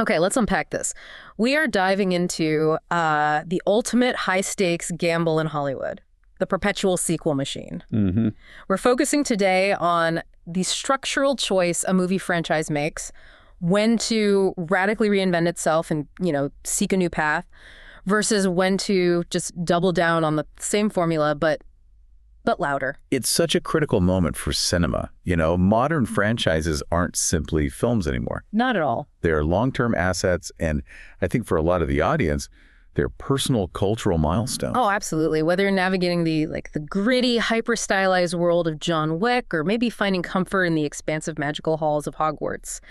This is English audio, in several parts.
Okay, let's unpack this. We are diving into the ultimate high-stakes gamble in Hollywood, the perpetual sequel machine. Mm-hmm. We're focusing today on the structural choice a movie franchise makes, when to radically reinvent itself and, seek a new path, versus when to just double down on the same formula, but louder. It's such a critical moment for cinema. Modern franchises aren't simply films anymore. Not at all. They're long-term assets, and I think for a lot of the audience, they're personal cultural milestones. Oh, absolutely. Whether you're navigating the gritty, hyper-stylized world of John Wick, or maybe finding comfort in the expansive magical halls of Hogwarts.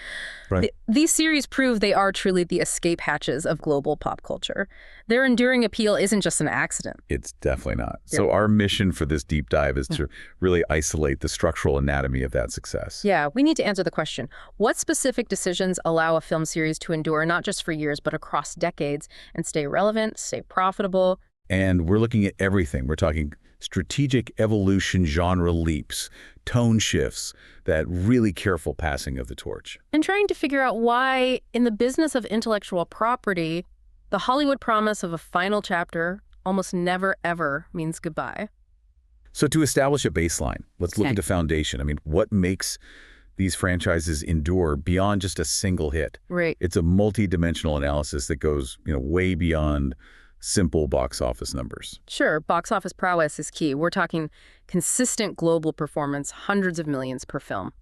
Right. These series prove they are truly the escape hatches of global pop culture. Their enduring appeal isn't just an accident. It's definitely not. Yeah. So our mission for this deep dive is to really isolate the structural anatomy of that success. Yeah, we need to answer the question, what specific decisions allow a film series to endure not just for years, but across decades and stay relevant, stay profitable? And we're looking at everything. We're talking strategic evolution, genre leaps, tone shifts, that really careful passing of the torch. And trying to figure out why, in the business of intellectual property, the Hollywood promise of a final chapter almost never, ever means goodbye. So to establish a baseline, let's look Okay. at the foundation. What makes these franchises endure beyond just a single hit? Right. It's a multi-dimensional analysis that goes, way beyond simple box office numbers. Sure, box office prowess is key. We're talking consistent global performance, hundreds of millions per film.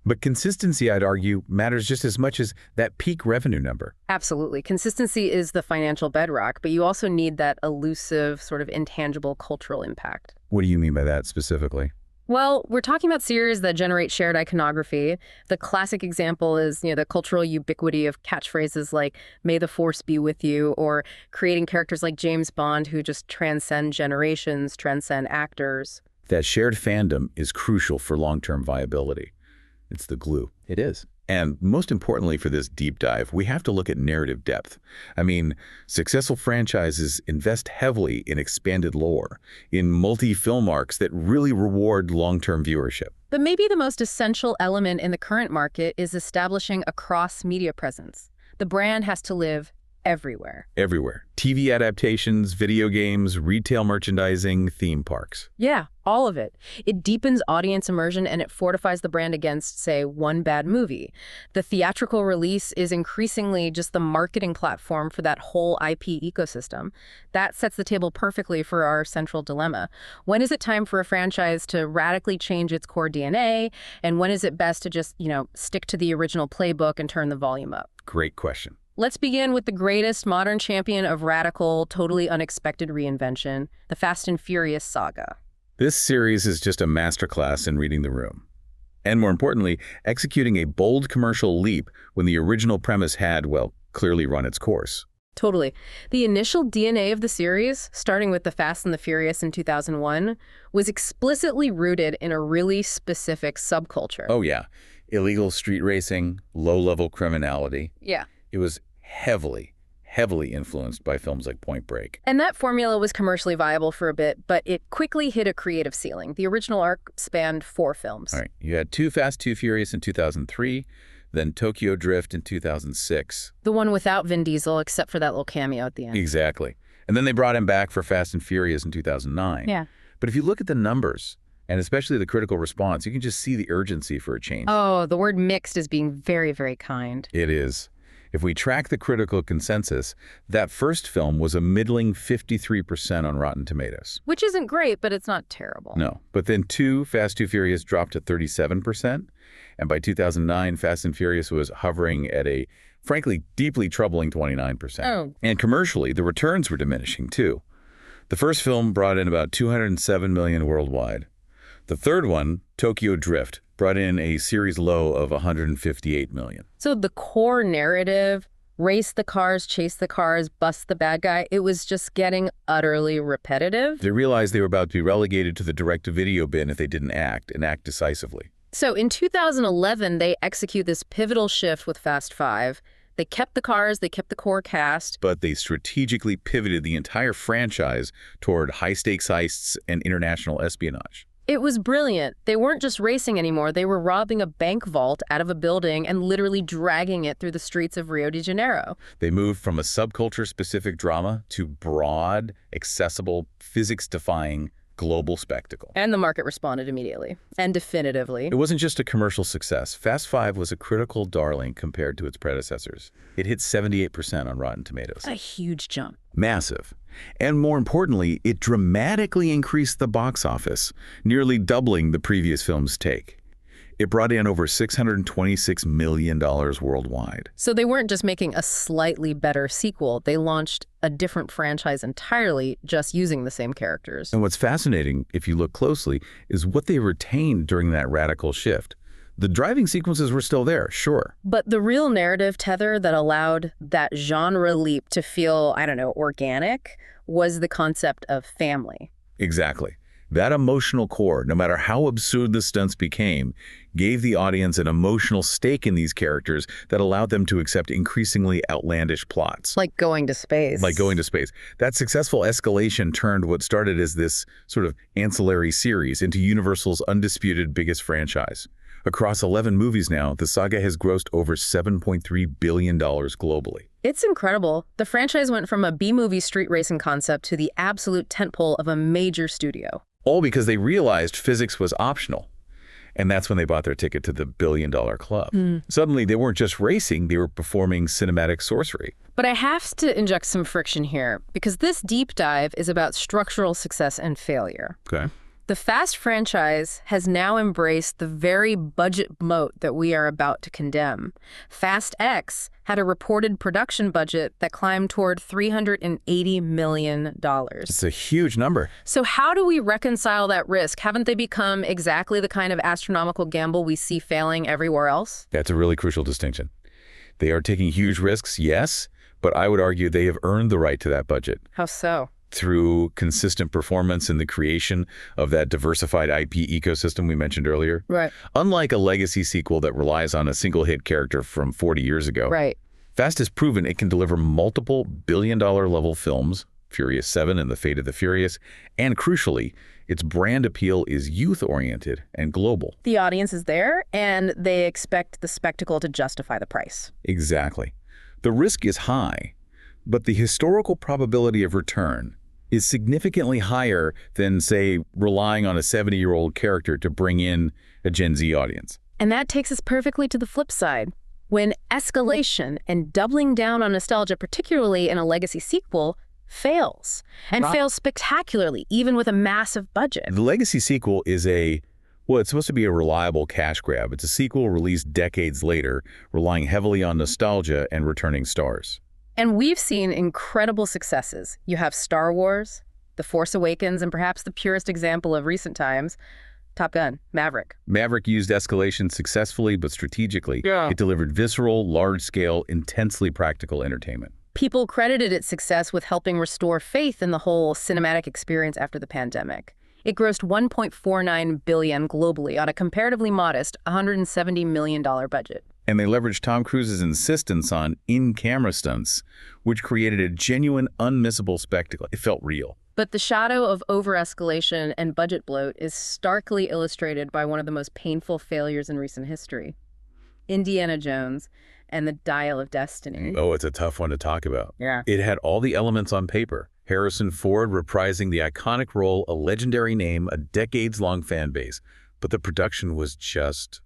But consistency, I'd argue, matters just as much as that peak revenue number. Absolutely. Consistency is the financial bedrock, but you also need that elusive, sort of intangible cultural impact. What do you mean by that specifically? Well, we're talking about series that generate shared iconography. The classic example is, the cultural ubiquity of catchphrases like, "May the Force be with you," or creating characters like James Bond who just transcend generations, transcend actors. That shared fandom is crucial for long-term viability. It's the glue. It is. And most importantly for this deep dive, we have to look at narrative depth. Successful franchises invest heavily in expanded lore, in multi-film arcs that really reward long-term viewership. But maybe the most essential element in the current market is establishing a cross-media presence. The brand has to live everywhere. Everywhere. TV adaptations, video games, retail merchandising, theme parks. Yeah, all of it. It deepens audience immersion and it fortifies the brand against, say, one bad movie. The theatrical release is increasingly just the marketing platform for that whole IP ecosystem. That sets the table perfectly for our central dilemma. When is it time for a franchise to radically change its core DNA? And when is it best to just, stick to the original playbook and turn the volume up? Great question. Let's begin with the greatest modern champion of radical, totally unexpected reinvention, the Fast and Furious saga. This series is just a masterclass in reading the room. And more importantly, executing a bold commercial leap when the original premise had, clearly run its course. Totally. The initial DNA of the series, starting with the Fast and the Furious in 2001, was explicitly rooted in a really specific subculture. Oh yeah, illegal street racing, low-level criminality. Yeah. It was heavily influenced by films like Point Break. And that formula was commercially viable for a bit, but it quickly hit a creative ceiling. The original arc spanned 4 films. All right, you had Too Fast, Too Furious in 2003, then Tokyo Drift in 2006. The one without Vin Diesel, except for that little cameo at the end. Exactly. And then they brought him back for Fast and Furious in 2009. Yeah. But if you look at the numbers, and especially the critical response, you can just see the urgency for a change. Oh, the word mixed is being very, very kind. It is. If we track the critical consensus, that first film was a middling 53% on Rotten Tomatoes. Which isn't great, but it's not terrible. No. But then Too Fast, Too Furious dropped to 37%. And by 2009, Fast and Furious was hovering at a, frankly, deeply troubling 29%. Oh. And commercially, the returns were diminishing, too. The first film brought in about $207 million worldwide. The third one, Tokyo Drift, brought in a series low of $158 million. So the core narrative, race the cars, chase the cars, bust the bad guy, it was just getting utterly repetitive. They realized they were about to be relegated to the direct-to-video bin if they didn't act, and act decisively. So in 2011, they execute this pivotal shift with Fast 5. They kept the cars, they kept the core cast. But they strategically pivoted the entire franchise toward high-stakes heists and international espionage. It was brilliant. They weren't just racing anymore. They were robbing a bank vault out of a building and literally dragging it through the streets of Rio de Janeiro. They moved from a subculture-specific drama to broad, accessible, physics-defying global spectacle. And the market responded immediately and definitively. It wasn't just a commercial success. Fast Five was a critical darling compared to its predecessors. It hit 78% on Rotten Tomatoes. A huge jump. Massive. And more importantly, it dramatically increased the box office, nearly doubling the previous film's take. It brought in over $626 million worldwide. So they weren't just making a slightly better sequel. They launched a different franchise entirely, just using the same characters. And what's fascinating, if you look closely, is what they retained during that radical shift. The driving sequences were still there, sure. But the real narrative tether that allowed that genre leap to feel, I don't know, organic, was the concept of family. Exactly. That emotional core, no matter how absurd the stunts became, gave the audience an emotional stake in these characters that allowed them to accept increasingly outlandish plots. Like going to space. Like going to space. That successful escalation turned what started as this sort of ancillary series into Universal's undisputed biggest franchise. Across 11 movies now, the saga has grossed over $7.3 billion globally. It's incredible. The franchise went from a B-movie street racing concept to the absolute tentpole of a major studio. All because they realized physics was optional. And that's when they bought their ticket to the billion-dollar club. Suddenly, they weren't just racing, they were performing cinematic sorcery. But I have to inject some friction here, because this deep dive is about structural success and failure. Okay. The Fast franchise has now embraced the very budget moat that we are about to condemn. Fast X had a reported production budget that climbed toward $380 million. It's a huge number. So how do we reconcile that risk? Haven't they become exactly the kind of astronomical gamble we see failing everywhere else? That's a really crucial distinction. They are taking huge risks, yes, but I would argue they have earned the right to that budget. How so? Through consistent performance in the creation of that diversified IP ecosystem we mentioned earlier. Right. Unlike a legacy sequel that relies on a single hit character from 40 years ago. Right. Fast has proven it can deliver multiple billion-dollar level films, Furious 7 and The Fate of the Furious, and crucially, its brand appeal is youth-oriented and global. The audience is there, and they expect the spectacle to justify the price. Exactly. The risk is high, but the historical probability of return is significantly higher than, say, relying on a 70-year-old character to bring in a Gen Z audience. And that takes us perfectly to the flip side. When escalation and doubling down on nostalgia, particularly in a legacy sequel, fails. And fails spectacularly, even with a massive budget. The legacy sequel is it's supposed to be a reliable cash grab. It's a sequel released decades later, relying heavily on nostalgia and returning stars. And we've seen incredible successes. You have Star Wars, The Force Awakens, and perhaps the purest example of recent times, Top Gun, Maverick. Maverick used escalation successfully but strategically. Yeah. It delivered visceral, large-scale, intensely practical entertainment. People credited its success with helping restore faith in the whole cinematic experience after the pandemic. It grossed $1.49 billion globally on a comparatively modest $170 million budget. And they leveraged Tom Cruise's insistence on in-camera stunts, which created a genuine, unmissable spectacle. It felt real. But the shadow of over-escalation and budget bloat is starkly illustrated by one of the most painful failures in recent history. Indiana Jones and the Dial of Destiny. Oh, it's a tough one to talk about. Yeah. It had all the elements on paper. Harrison Ford reprising the iconic role, a legendary name, a decades-long fan base. But the production was just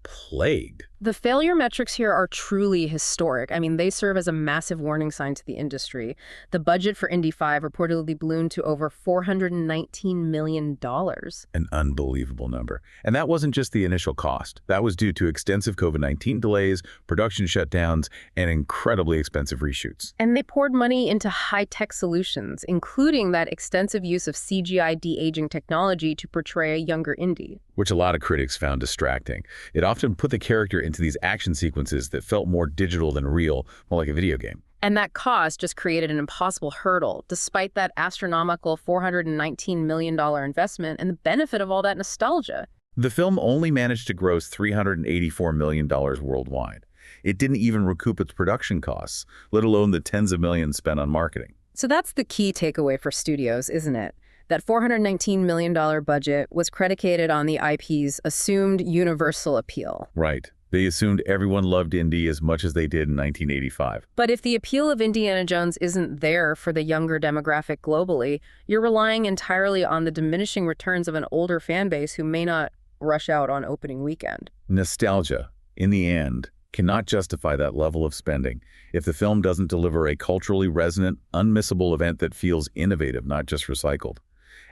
plagued. The failure metrics here are truly historic. I mean, they serve as a massive warning sign to the industry. The budget for Indy 5 reportedly ballooned to over $419 million. An unbelievable number. And that wasn't just the initial cost. That was due to extensive COVID-19 delays, production shutdowns, and incredibly expensive reshoots. And they poured money into high-tech solutions, including that extensive use of CGI de-aging technology to portray a younger Indy. Which a lot of critics found distracting. It often put the character into these action sequences that felt more digital than real, more like a video game. And that cost just created an impossible hurdle, despite that astronomical $419 million investment and the benefit of all that nostalgia. The film only managed to gross $384 million worldwide. It didn't even recoup its production costs, let alone the tens of millions spent on marketing. So that's the key takeaway for studios, isn't it? That $419 million budget was predicated on the IP's assumed universal appeal. Right. They assumed everyone loved Indy as much as they did in 1985. But if the appeal of Indiana Jones isn't there for the younger demographic globally, you're relying entirely on the diminishing returns of an older fan base who may not rush out on opening weekend. Nostalgia, in the end, cannot justify that level of spending if the film doesn't deliver a culturally resonant, unmissable event that feels innovative, not just recycled.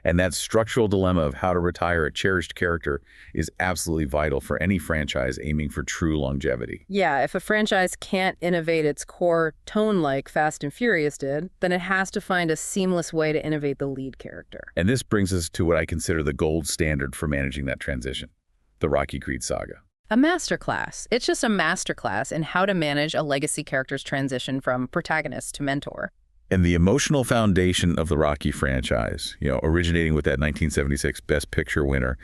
And that structural dilemma of how to retire a cherished character is absolutely vital for any franchise aiming for true longevity. Yeah, if a franchise can't innovate its core tone like Fast and Furious did, then it has to find a seamless way to innovate the lead character. And this brings us to what I consider the gold standard for managing that transition, the Rocky Creed saga. A masterclass. It's just a masterclass in how to manage a legacy character's transition from protagonist to mentor. And the emotional foundation of the Rocky franchise, originating with that 1976 Best Picture winner,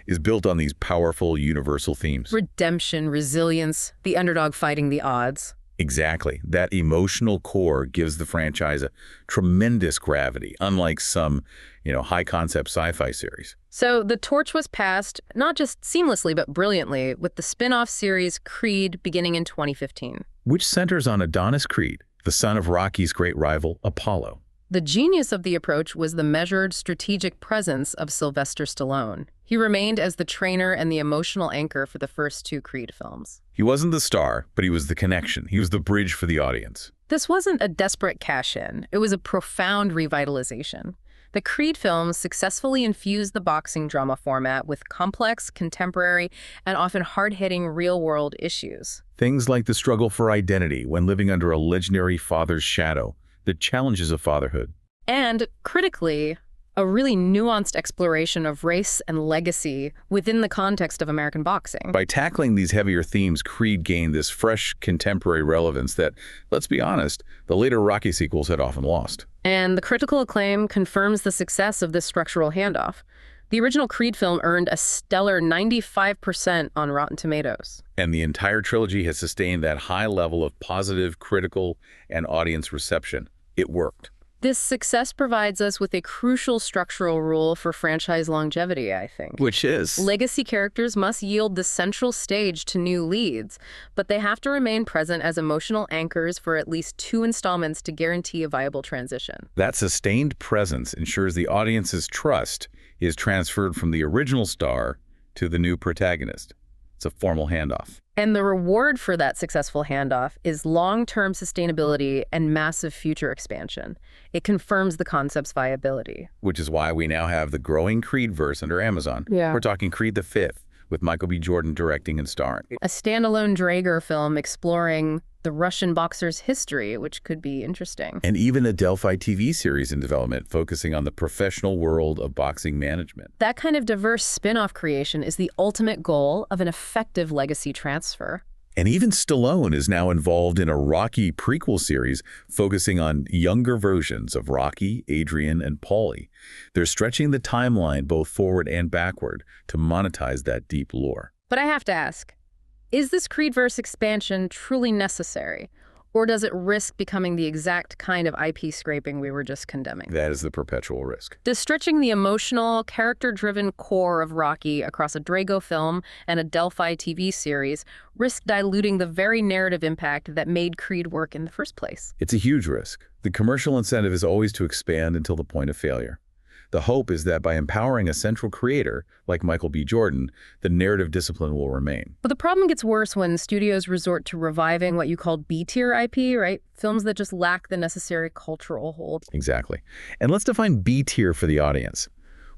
is built on these powerful universal themes. Redemption, resilience, the underdog fighting the odds. Exactly. That emotional core gives the franchise a tremendous gravity, unlike some, high-concept sci-fi series. So the torch was passed, not just seamlessly, but brilliantly, with the spin-off series Creed beginning in 2015. Which centers on Adonis Creed, the son of Rocky's great rival, Apollo. The genius of the approach was the measured, strategic presence of Sylvester Stallone. He remained as the trainer and the emotional anchor for the first two Creed films. He wasn't the star, but he was the connection. He was the bridge for the audience. This wasn't a desperate cash-in. It was a profound revitalization. The Creed films successfully infused the boxing drama format with complex, contemporary, and often hard-hitting real-world issues. Things like the struggle for identity when living under a legendary father's shadow, the challenges of fatherhood. And, critically, a really nuanced exploration of race and legacy within the context of American boxing. By tackling these heavier themes, Creed gained this fresh, contemporary relevance that, let's be honest, the later Rocky sequels had often lost. And the critical acclaim confirms the success of this structural handoff. The original Creed film earned a stellar 95% on Rotten Tomatoes. And the entire trilogy has sustained that high level of positive, critical, and audience reception. It worked. This success provides us with a crucial structural rule for franchise longevity, I think. Which is? Legacy characters must yield the central stage to new leads, but they have to remain present as emotional anchors for at least 2 installments to guarantee a viable transition. That sustained presence ensures the audience's trust is transferred from the original star to the new protagonist. It's a formal handoff. And the reward for that successful handoff is long-term sustainability and massive future expansion. It confirms the concept's viability. Which is why we now have the growing Creed-verse under Amazon. Yeah. We're talking Creed V, with Michael B. Jordan directing and starring. A standalone Draeger film exploring the Russian boxer's history, which could be interesting. And even a Delphi TV series in development focusing on the professional world of boxing management. That kind of diverse spin-off creation is the ultimate goal of an effective legacy transfer. And even Stallone is now involved in a Rocky prequel series focusing on younger versions of Rocky, Adrian, and Paulie. They're stretching the timeline both forward and backward to monetize that deep lore. But I have to ask, is this Creedverse expansion truly necessary? Or does it risk becoming the exact kind of IP scraping we were just condemning? That is the perpetual risk. Does stretching the emotional, character-driven core of Rocky across a Drago film and a Delphi TV series risk diluting the very narrative impact that made Creed work in the first place? It's a huge risk. The commercial incentive is always to expand until the point of failure. The hope is that by empowering a central creator, like Michael B. Jordan, the narrative discipline will remain. But the problem gets worse when studios resort to reviving what you call B-tier IP, right? Films that just lack the necessary cultural hold. Exactly. And let's define B-tier for the audience.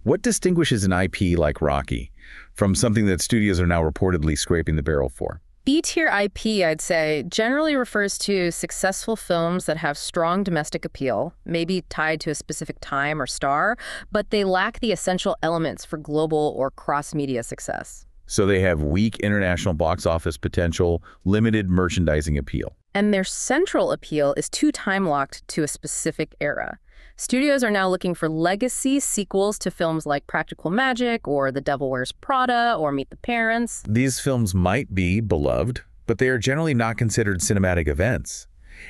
What distinguishes an IP like Rocky from something that studios are now reportedly scraping the barrel for? B-tier IP, I'd say, generally refers to successful films that have strong domestic appeal, maybe tied to a specific time or star, but they lack the essential elements for global or cross-media success. So they have weak international box office potential, limited merchandising appeal. And their central appeal is too time-locked to a specific era. Studios are now looking for legacy sequels to films like Practical Magic or The Devil Wears Prada or Meet the Parents. These films might be beloved, but they are generally not considered cinematic events.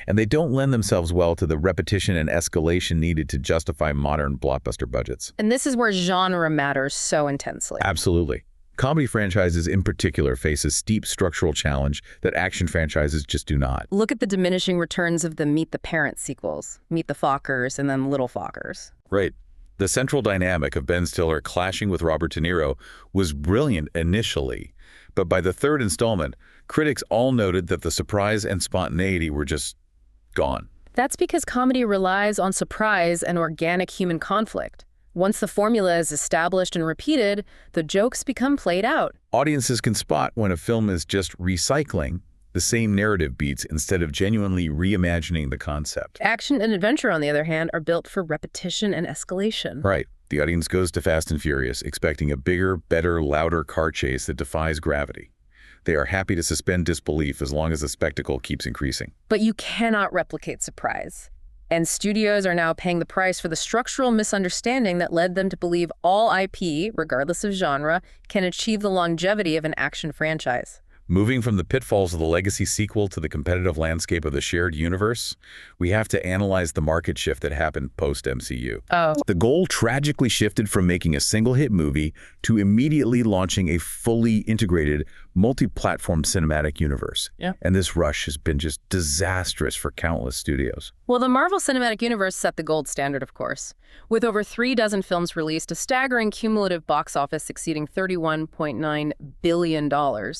and they don't lend themselves well to the repetition and escalation needed to justify modern blockbuster budgets. And this is where genre matters so intensely. Absolutely. Comedy franchises in particular face a steep structural challenge that action franchises just do not. Look at the diminishing returns of the Meet the Parents sequels, Meet the Fockers and then Little Fockers. Right. The central dynamic of Ben Stiller clashing with Robert De Niro was brilliant initially, but by the third installment, critics all noted that the surprise and spontaneity were just gone. That's because comedy relies on surprise and organic human conflict. Once the formula is established and repeated, the jokes become played out. Audiences can spot when a film is just recycling the same narrative beats instead of genuinely reimagining the concept. Action and adventure, on the other hand, are built for repetition and escalation. Right. The audience goes to Fast and Furious expecting a bigger, better, louder car chase that defies gravity. They are happy to suspend disbelief as long as the spectacle keeps increasing. But you cannot replicate surprise. And studios are now paying the price for the structural misunderstanding that led them to believe all IP, regardless of genre, can achieve the longevity of an action franchise. Moving from the pitfalls of the legacy sequel to the competitive landscape of the shared universe, we have to analyze the market shift that happened post-MCU. The goal tragically shifted from making a single-hit movie to immediately launching a fully integrated, multi-platform cinematic universe. And this rush has been just disastrous for countless studios. Well, the Marvel Cinematic Universe set the gold standard, of course. With over 36 films released, a staggering cumulative box office exceeding $31.9 billion.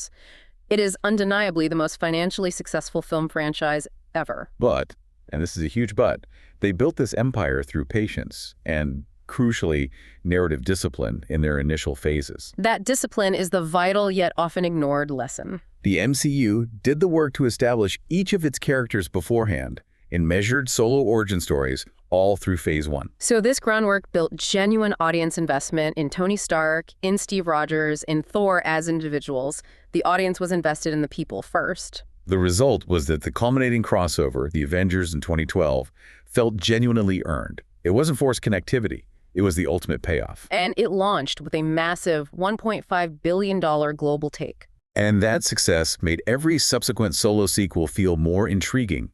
It is undeniably the most financially successful film franchise ever. But, and this is a huge but, they built this empire through patience and, crucially, narrative discipline in their initial phases. That discipline is the vital yet often ignored lesson. The MCU did the work to establish each of its characters beforehand in measured solo origin stories all through Phase 1. So this groundwork built genuine audience investment in Tony Stark, in Steve Rogers, in Thor as individuals. The audience was invested in the people first. The result was that the culminating crossover, The Avengers in 2012, felt genuinely earned. It wasn't forced connectivity. It was the ultimate payoff. And it launched with a massive $1.5 billion global take. And that success made every subsequent solo sequel feel more intriguing,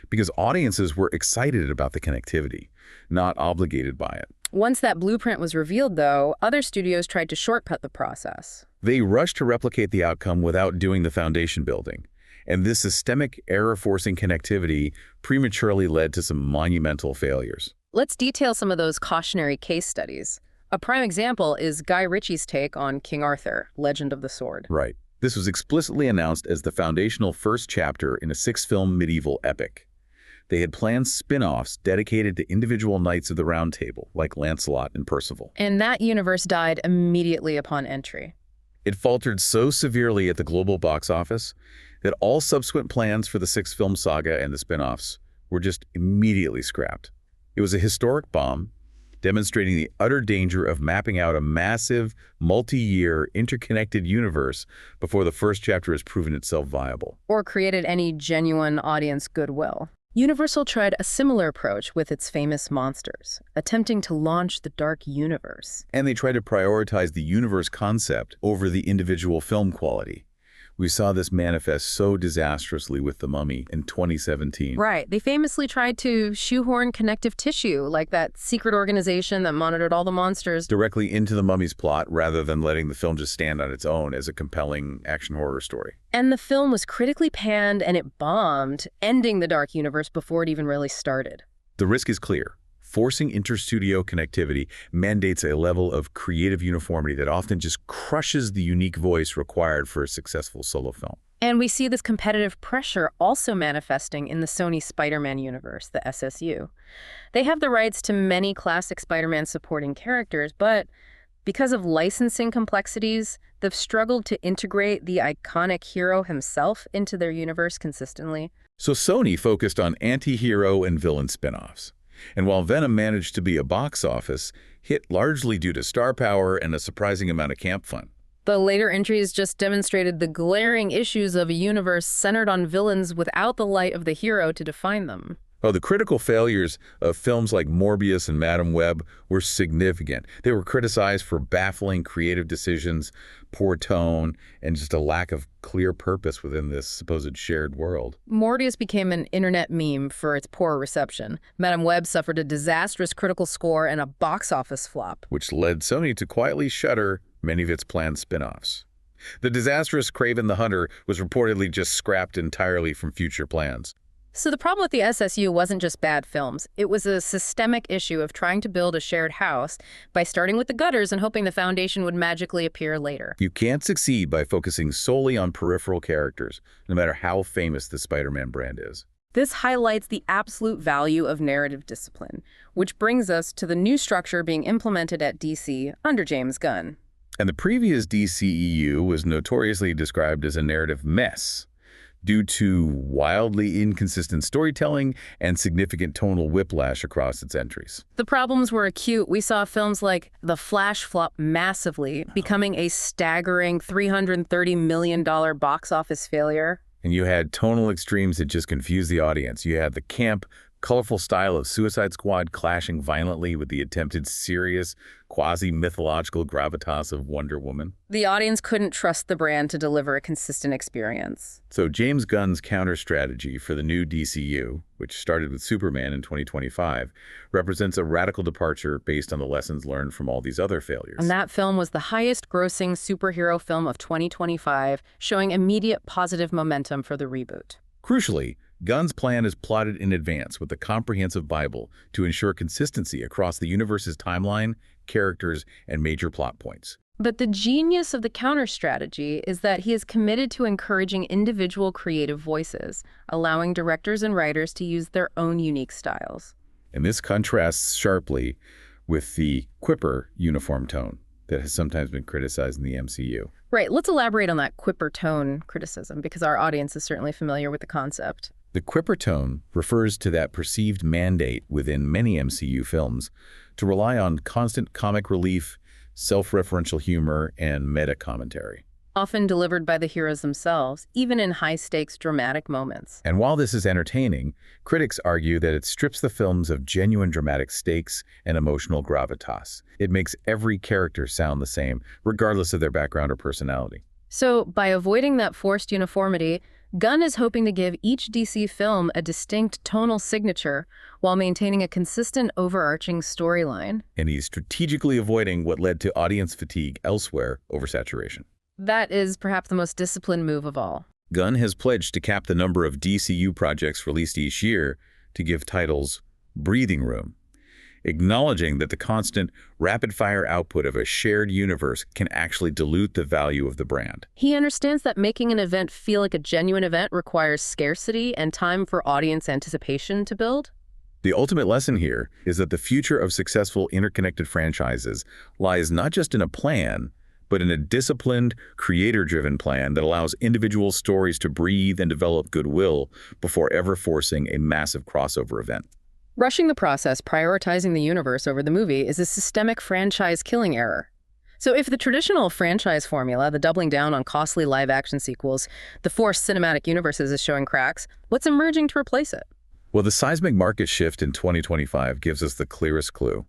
because audiences were excited about the connectivity, not obligated by it. Once that blueprint was revealed, though, other studios tried to shortcut the process. They rushed to replicate the outcome without doing the foundation building. And this systemic error-forcing connectivity prematurely led to some monumental failures. Let's detail some of those cautionary case studies. A prime example is Guy Ritchie's take on King Arthur, Legend of the Sword. Right. This was explicitly announced as the foundational first chapter in a 6-film medieval epic. They had planned spin-offs dedicated to individual knights of the Round Table, like Lancelot and Percival. And that universe died immediately upon entry. It faltered so severely at the global box office that all subsequent plans for the 6-film saga and the spin-offs were just immediately scrapped. It was a historic bomb, demonstrating the utter danger of mapping out a massive, multi-year, interconnected universe before the first chapter has proven itself viable. Or created any genuine audience goodwill. Universal tried a similar approach with its famous monsters, attempting to launch the dark universe. And they tried to prioritize the universe concept over the individual film quality. We saw this manifest so disastrously with The Mummy in 2017. Right. They famously tried to shoehorn connective tissue, like that secret organization that monitored all the monsters, directly into The Mummy's plot rather than letting the film just stand on its own as a compelling action horror story. And the film was critically panned and it bombed, ending the dark universe before it even really started. The risk is clear. Forcing inter-studio connectivity mandates a level of creative uniformity that often just crushes the unique voice required for a successful solo film. And we see this competitive pressure also manifesting in the Sony Spider-Man universe, the SSU. They have the rights to many classic Spider-Man supporting characters, but because of licensing complexities, they've struggled to integrate the iconic hero himself into their universe consistently. So Sony focused on anti-hero and villain spin-offs. And while Venom managed to be a box office hit largely due to star power and a surprising amount of camp fun. The later entries just demonstrated the glaring issues of a universe centered on villains without the light of the hero to define them. Oh, the critical failures of films like Morbius and Madame Web were significant. They were criticized for baffling creative decisions, poor tone, and just a lack of clear purpose within this supposed shared world. Morbius became an internet meme for its poor reception. Madame Web suffered a disastrous critical score and a box office flop, Which led Sony to quietly shutter many of its planned spin-offs. The disastrous Kraven the Hunter was reportedly just scrapped entirely from future plans. So the problem with the SSU wasn't just bad films. It was a systemic issue of trying to build a shared house by starting with the gutters and hoping the foundation would magically appear later. You can't succeed by focusing solely on peripheral characters, no matter how famous the Spider-Man brand is. This highlights the absolute value of narrative discipline, which brings us to the new structure being implemented at DC under James Gunn. And the previous DCEU was notoriously described as a narrative mess, due to wildly inconsistent storytelling and significant tonal whiplash across its entries. The problems were acute. We saw films like The Flash flop massively, becoming a staggering $330 million box office failure. And you had tonal extremes that just confused the audience. You had the camp, colorful style of Suicide Squad clashing violently with the attempted serious, quasi-mythological gravitas of Wonder Woman. The audience couldn't trust the brand to deliver a consistent experience. So James Gunn's counter-strategy for the new DCU, which started with Superman in 2025, represents a radical departure based on the lessons learned from all these other failures. And that film was the highest-grossing superhero film of 2025, showing immediate positive momentum for the reboot. Crucially, Gunn's plan is plotted in advance with a comprehensive Bible to ensure consistency across the universe's timeline, characters, and major plot points. But the genius of the counter-strategy is that he is committed to encouraging individual creative voices, allowing directors and writers to use their own unique styles. And this contrasts sharply with the quipper uniform tone that has sometimes been criticized in the MCU. Right, let's elaborate on that quipper tone criticism, because our audience is certainly familiar with the concept. The quipper tone refers to that perceived mandate within many MCU films to rely on constant comic relief, self-referential humor, and meta-commentary. Often delivered by the heroes themselves, even in high-stakes dramatic moments. And while this is entertaining, critics argue that it strips the films of genuine dramatic stakes and emotional gravitas. It makes every character sound the same, regardless of their background or personality. So, by avoiding that forced uniformity, Gunn is hoping to give each DC film a distinct tonal signature while maintaining a consistent overarching storyline. And he's strategically avoiding what led to audience fatigue elsewhere, oversaturation. That is perhaps the most disciplined move of all. Gunn has pledged to cap the number of DCU projects released each year to give titles breathing room, acknowledging that the constant, rapid-fire output of a shared universe can actually dilute the value of the brand. He understands that making an event feel like a genuine event requires scarcity and time for audience anticipation to build. The ultimate lesson here is that the future of successful interconnected franchises lies not just in a plan, but in a disciplined, creator-driven plan that allows individual stories to breathe and develop goodwill before ever forcing a massive crossover event. Rushing the process, prioritizing the universe over the movie, is a systemic franchise killing error. So if the traditional franchise formula, the doubling down on costly live-action sequels, the forced cinematic universes is showing cracks, what's emerging to replace it? Well, the seismic market shift in 2025 gives us the clearest clue.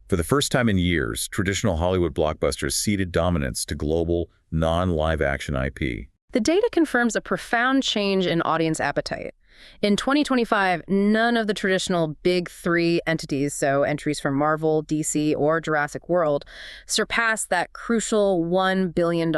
For the first time in years, traditional Hollywood blockbusters ceded dominance to global, non-live-action IP. The data confirms a profound change in audience appetite. In 2025, none of the traditional big three entities, so entries from Marvel, DC, or Jurassic World, surpassed that crucial $1 billion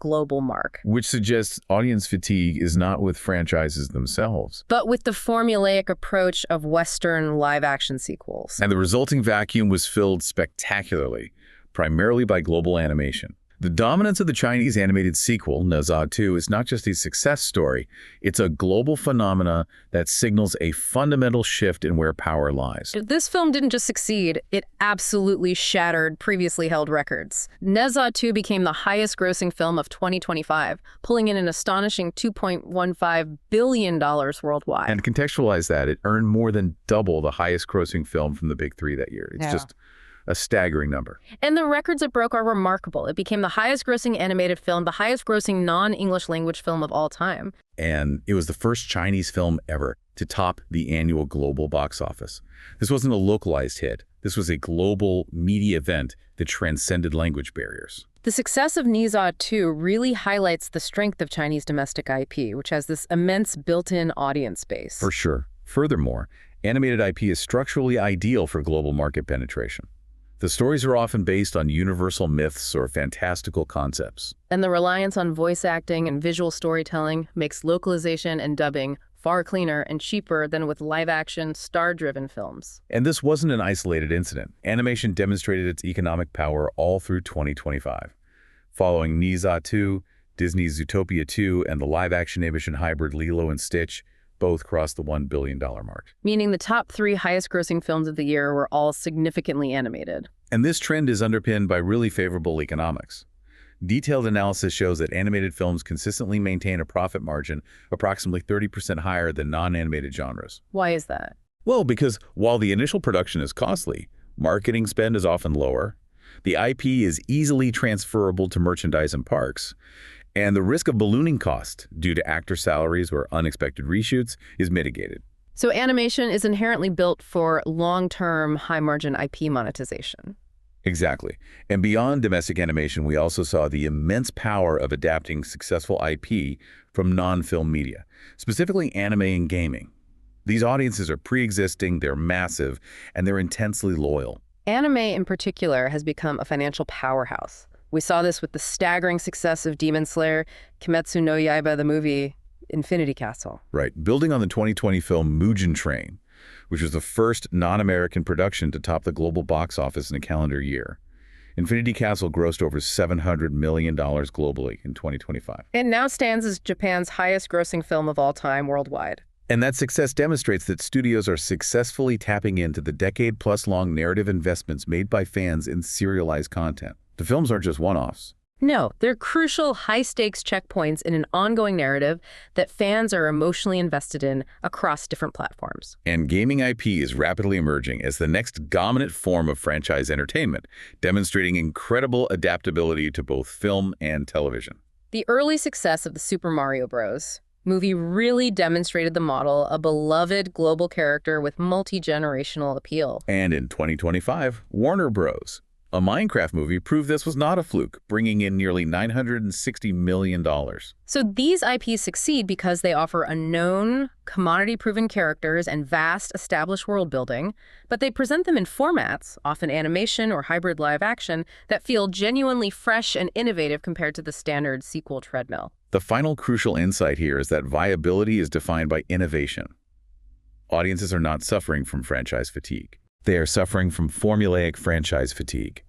global mark. Which suggests audience fatigue is not with franchises themselves, but with the formulaic approach of Western live-action sequels. And the resulting vacuum was filled spectacularly, primarily by global animation. The dominance of the Chinese animated sequel, Ne Zha 2, is not just a success story, it's a global phenomena that signals a fundamental shift in where power lies. This film didn't just succeed, it absolutely shattered previously held records. Ne Zha 2 became the highest-grossing film of 2025, pulling in an astonishing $2.15 billion worldwide. And to contextualize that, it earned more than double the highest-grossing film from the big three that year. It's just a staggering number. And the records it broke are remarkable. It became the highest-grossing animated film, the highest-grossing non-English language film of all time. And it was the first Chinese film ever to top the annual global box office. This wasn't a localized hit. This was a global media event that transcended language barriers. The success of Ne Zha 2 really highlights the strength of Chinese domestic IP, which has this immense built-in audience base. For sure. Furthermore, animated IP is structurally ideal for global market penetration. The stories are often based on universal myths or fantastical concepts. And the reliance on voice acting and visual storytelling makes localization and dubbing far cleaner and cheaper than with live-action, star-driven films. And this wasn't an isolated incident. Animation demonstrated its economic power all through 2025. Following Ne Zha 2, Disney's Zootopia 2, and the live-action animation hybrid Lilo and Stitch both crossed the $1 billion mark. Meaning the top 3 highest-grossing films of the year were all significantly animated. And this trend is underpinned by really favorable economics. Detailed analysis shows that animated films consistently maintain a profit margin approximately 30% higher than non-animated genres. Why is that? Well, because while the initial production is costly, marketing spend is often lower, the IP is easily transferable to merchandise and parks, and the risk of ballooning cost due to actor salaries or unexpected reshoots is mitigated. So animation is inherently built for long-term, high-margin IP monetization. Exactly. And beyond domestic animation, we also saw the immense power of adapting successful IP from non-film media, specifically anime and gaming. These audiences are pre-existing, they're massive, and they're intensely loyal. Anime, in particular, has become a financial powerhouse. We saw this with the staggering success of Demon Slayer, Kimetsu no Yaiba, the movie, Infinity Castle. Right. Building on the 2020 film Mugen Train, which was the first non-American production to top the global box office in a calendar year. Infinity Castle grossed over $700 million globally in 2025. It now stands as Japan's highest-grossing film of all time worldwide. And that success demonstrates that studios are successfully tapping into the decade-plus-long narrative investments made by fans in serialized content. The films aren't just one-offs. No, they're crucial, high-stakes checkpoints in an ongoing narrative that fans are emotionally invested in across different platforms. And gaming IP is rapidly emerging as the next dominant form of franchise entertainment, demonstrating incredible adaptability to both film and television. The early success of the Super Mario Bros. Movie really demonstrated the model, a beloved global character with multi-generational appeal. And in 2025, Warner Bros., a Minecraft movie, proved this was not a fluke, bringing in nearly $960 million. So these IPs succeed because they offer a known, commodity-proven characters and vast, established world building, but they present them in formats, often animation or hybrid live action, that feel genuinely fresh and innovative compared to the standard sequel treadmill. The final crucial insight here is that viability is defined by innovation. Audiences are not suffering from franchise fatigue. They are suffering from formulaic franchise fatigue.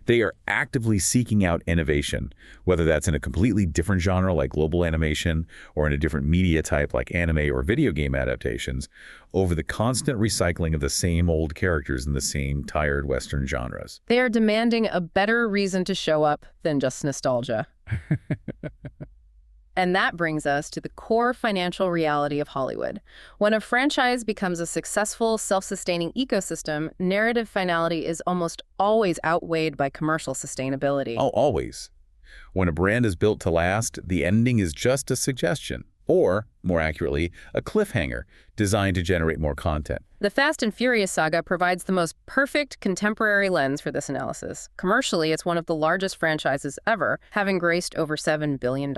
They are actively seeking out innovation, whether that's in a completely different genre like global animation or in a different media type like anime or video game adaptations, over the constant recycling of the same old characters in the same tired Western genres. They are demanding a better reason to show up than just nostalgia. And that brings us to the core financial reality of Hollywood. When a franchise becomes a successful, self-sustaining ecosystem, narrative finality is almost always outweighed by commercial sustainability. Oh, always. When a brand is built to last, the ending is just a suggestion, or, more accurately, a cliffhanger designed to generate more content. The Fast and Furious saga provides the most perfect contemporary lens for this analysis. Commercially, it's one of the largest franchises ever, having grossed over $7 billion.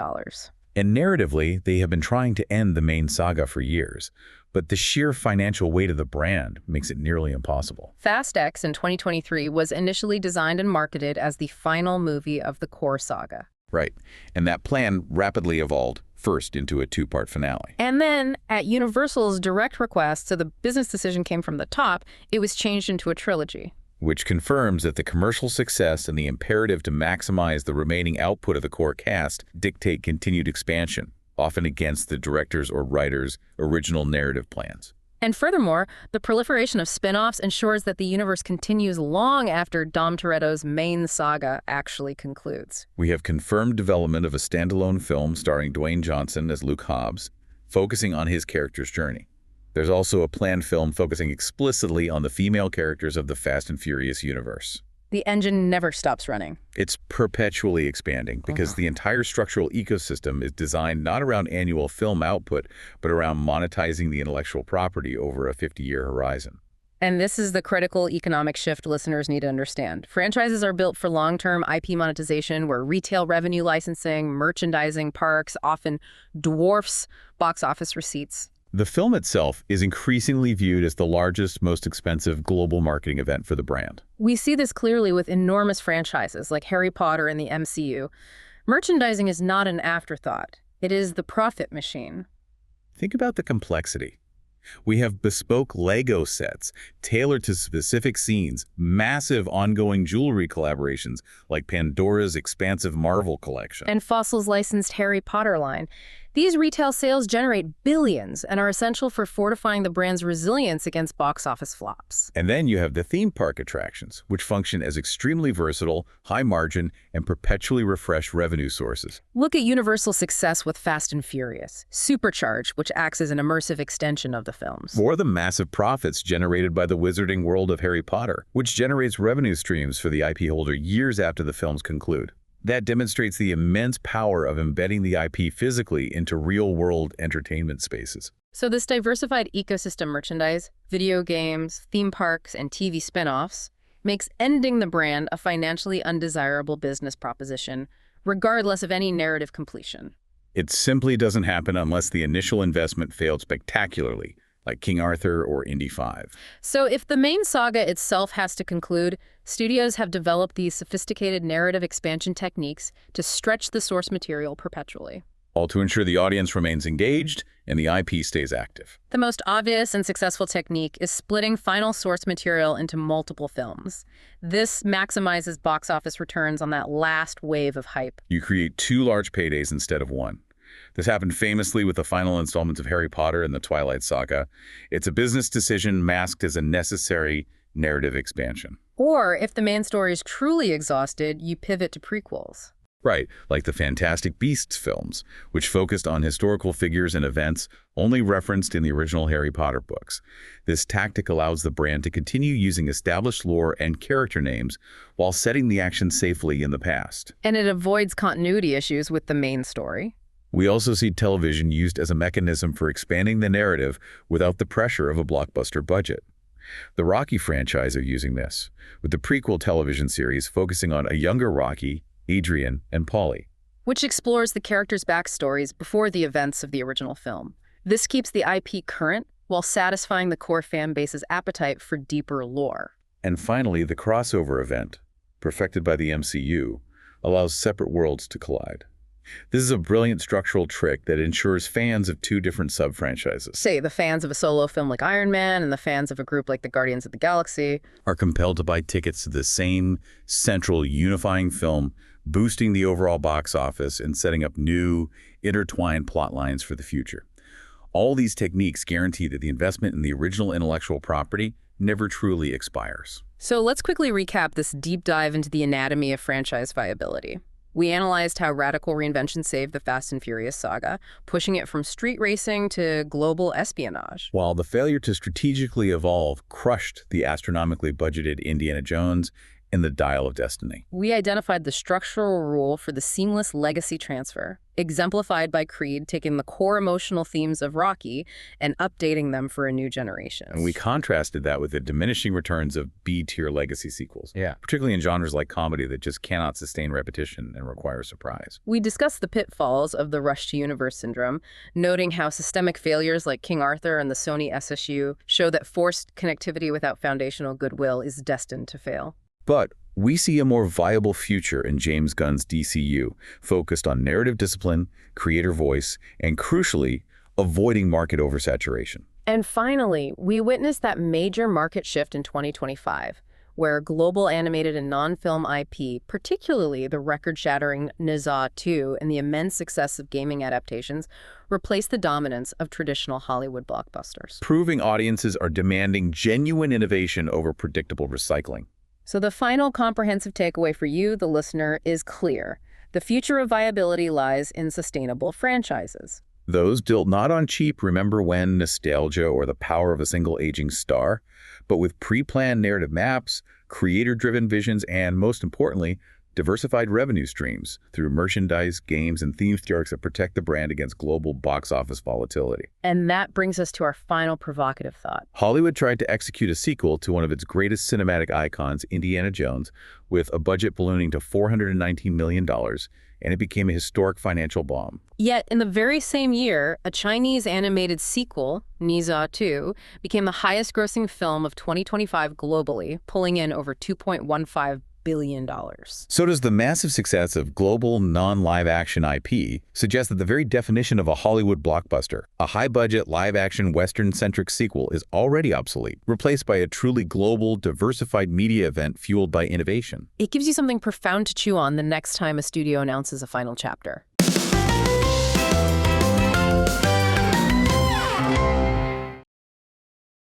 And narratively, they have been trying to end the main saga for years, but the sheer financial weight of the brand makes it nearly impossible. Fast X in 2023 was initially designed and marketed as the final movie of the core saga. Right, and that plan rapidly evolved first into a two-part finale. And then, at Universal's direct request, so the business decision came from the top, it was changed into a trilogy. Which confirms that the commercial success and the imperative to maximize the remaining output of the core cast dictate continued expansion, often against the director's or writer's original narrative plans. And furthermore, the proliferation of spin-offs ensures that the universe continues long after Dom Toretto's main saga actually concludes. We have confirmed development of a standalone film starring Dwayne Johnson as Luke Hobbs, focusing on his character's journey. There's also a planned film focusing explicitly on the female characters of the Fast and Furious universe. The engine never stops running. It's perpetually expanding because the entire structural ecosystem is designed not around annual film output, but around monetizing the intellectual property over a 50-year horizon. And this is the critical economic shift listeners need to understand. Franchises are built for long-term IP monetization, where retail revenue licensing, merchandising, parks often dwarfs box office receipts. The film itself is increasingly viewed as the largest, most expensive global marketing event for the brand. We see this clearly with enormous franchises like Harry Potter and the MCU. Merchandising is not an afterthought. It is the profit machine. Think about the complexity. We have bespoke Lego sets tailored to specific scenes, massive ongoing jewelry collaborations like Pandora's expansive Marvel collection, And Fossil's licensed Harry Potter line. These retail sales generate billions and are essential for fortifying the brand's resilience against box office flops. And then you have the theme park attractions, which function as extremely versatile, high-margin, and perpetually refreshed revenue sources. Look at Universal's success with Fast and Furious, Supercharged, which acts as an immersive extension of the films. Or the massive profits generated by the wizarding world of Harry Potter, which generates revenue streams for the IP holder years after the films conclude. That demonstrates the immense power of embedding the IP physically into real-world entertainment spaces. So this diversified ecosystem merchandise, video games, theme parks, and TV spin-offs makes ending the brand a financially undesirable business proposition, regardless of any narrative completion. It simply doesn't happen unless the initial investment failed spectacularly, like King Arthur or Indy 5. So if the main saga itself has to conclude, studios have developed these sophisticated narrative expansion techniques to stretch the source material perpetually. All to ensure the audience remains engaged and the IP stays active. The most obvious and successful technique is splitting final source material into multiple films. This maximizes box office returns on that last wave of hype. You create 2 large paydays instead of 1. This happened famously with the final installments of Harry Potter and the Twilight Saga. It's a business decision masked as a necessary narrative expansion. Or, if the main story is truly exhausted, you pivot to prequels. Right, like the Fantastic Beasts films, which focused on historical figures and events only referenced in the original Harry Potter books. This tactic allows the brand to continue using established lore and character names while setting the action safely in the past. And it avoids continuity issues with the main story. We also see television used as a mechanism for expanding the narrative without the pressure of a blockbuster budget. The Rocky franchise are using this, with the prequel television series focusing on a younger Rocky, Adrian, and Paulie, which explores the characters' backstories before the events of the original film. This keeps the IP current while satisfying the core fan base's appetite for deeper lore. And finally, the crossover event, perfected by the MCU, allows separate worlds to collide. This is a brilliant structural trick that ensures fans of 2 different sub-franchises, say the fans of a solo film like Iron Man and the fans of a group like the Guardians of the Galaxy, are compelled to buy tickets to the same central unifying film, boosting the overall box office and setting up new, intertwined plot lines for the future. All these techniques guarantee that the investment in the original intellectual property never truly expires. So let's quickly recap this deep dive into the anatomy of franchise viability. We analyzed how radical reinvention saved the Fast and Furious saga, pushing it from street racing to global espionage. While the failure to strategically evolve crushed the astronomically budgeted Indiana Jones and the Dial of Destiny. We identified the structural rule for the seamless legacy transfer, exemplified by Creed taking the core emotional themes of Rocky and updating them for a new generation. And we contrasted that with the diminishing returns of B-tier legacy sequels, particularly in genres like comedy that just cannot sustain repetition and require surprise. We discussed the pitfalls of the rush to universe syndrome, noting how systemic failures like King Arthur and the Sony SSU show that forced connectivity without foundational goodwill is destined to fail. But we see a more viable future in James Gunn's DCU, focused on narrative discipline, creator voice, and crucially, avoiding market oversaturation. And finally, we witnessed that major market shift in 2025, where global animated and non-film IP, particularly the record-shattering Naza 2 and the immense success of gaming adaptations, replaced the dominance of traditional Hollywood blockbusters, proving audiences are demanding genuine innovation over predictable recycling. So the final comprehensive takeaway for you, the listener, is clear. The future of viability lies in sustainable franchises. Those built not on cheap remember-when nostalgia or the power of a single aging star, but with pre-planned narrative maps, creator-driven visions, and most importantly, diversified revenue streams through merchandise, games, and theme arcs that protect the brand against global box office volatility. And that brings us to our final provocative thought. Hollywood tried to execute a sequel to one of its greatest cinematic icons, Indiana Jones, with a budget ballooning to $419 million, and it became a historic financial bomb. Yet, in the very same year, a Chinese animated sequel, Ne Zha 2, became the highest-grossing film of 2025 globally, pulling in over $2.15 billion. So does the massive success of global non-live-action IP suggest that the very definition of a Hollywood blockbuster, a high-budget, live-action, Western-centric sequel, is already obsolete, replaced by a truly global, diversified media event fueled by innovation? It gives you something profound to chew on the next time a studio announces a final chapter.